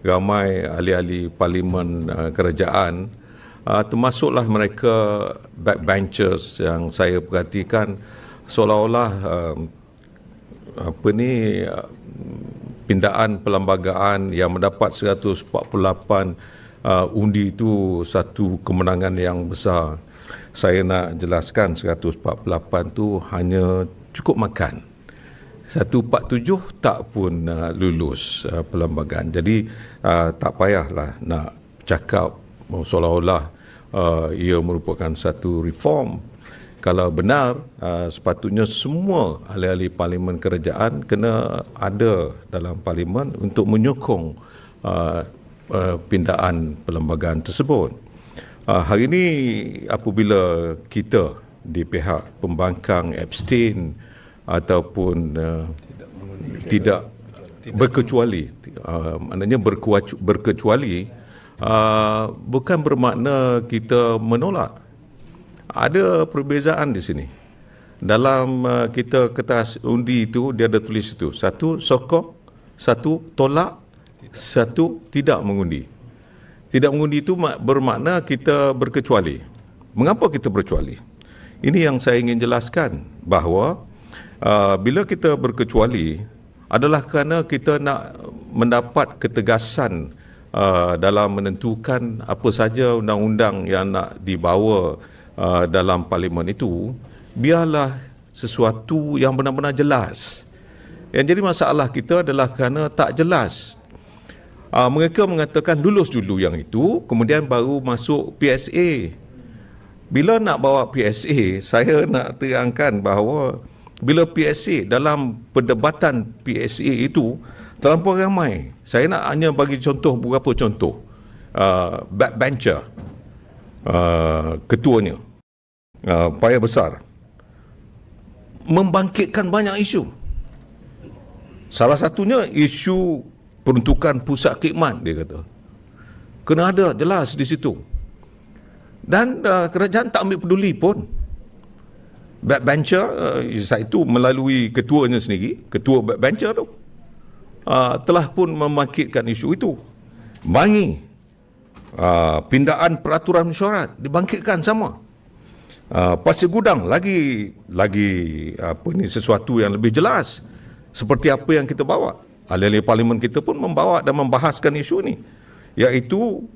ramai ahli-ahli parlimen kerajaan, termasuklah mereka backbenchers yang saya perhatikan seolah-olah pindaan perlembagaan yang mendapat 148 undi itu satu kemenangan yang besar. Saya nak jelaskan 148 tu hanya cukup makan. 147 tak pun lulus perlembagaan. Jadi tak payahlah nak cakap seolah-olah ia merupakan satu reform. Kalau benar, sepatutnya semua ahli-ahli parlimen kerajaan kena ada dalam parlimen untuk menyokong pindaan perlembagaan tersebut. Hari ini apabila kita di pihak pembangkang abstain ataupun tidak berkecuali, maknanya berkecuali, bukan bermakna kita menolak. Ada perbezaan di sini. Dalam kita kertas undi itu, dia ada tulis itu. Satu sokong, satu tolak, satu tidak mengundi. Tidak mengundi itu bermakna kita berkecuali. Mengapa kita berkecuali? Ini yang saya ingin jelaskan, bahawa bila kita berkecuali adalah kerana kita nak mendapat ketegasan dalam menentukan apa saja undang-undang yang nak dibawa dalam parlimen itu, biarlah sesuatu yang benar-benar jelas. Yang jadi masalah kita adalah kerana tak jelas. Mereka mengatakan lulus dulu yang itu, kemudian baru masuk PSA. Bila nak bawa PSA, saya nak terangkan bahawa bila PSA, dalam perdebatan PSA itu terlampau ramai. Saya nak hanya bagi contoh beberapa contoh. Backbencher, ketuanya, payah besar, membangkitkan banyak isu. Salah satunya isu peruntukan pusat khidmat, dia kata. Kena ada jelas di situ. Dan kerajaan tak ambil peduli pun. Backbencher, itu melalui ketuanya sendiri, ketua backbencher tu, telah pun membangkitkan isu itu. Bangi, pindaan peraturan mesyuarat dibangkitkan sama. Pasir Gudang lagi sesuatu yang lebih jelas seperti apa yang kita bawa. Ahli-ahli parlimen kita pun membawa dan membahaskan isu ini, iaitu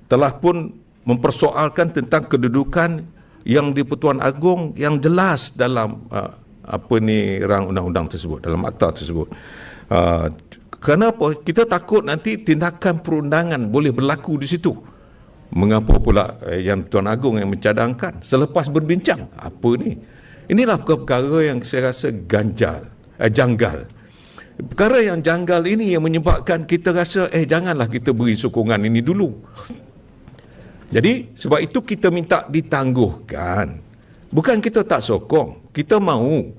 telah pun mempersoalkan tentang kedudukan yang di Pertuan Agong yang jelas dalam rang undang-undang tersebut, dalam akta tersebut. Kenapa? Kita takut nanti tindakan perundangan boleh berlaku di situ. Mengapa pula yang Tuan Agong yang mencadangkan selepas berbincang? Apa ni? Inilah perkara yang saya rasa janggal. Perkara yang janggal ini yang menyebabkan kita rasa janganlah kita beri sokongan ini dulu. Jadi sebab itu kita minta ditangguhkan. Bukan kita tak sokong, kita mahu.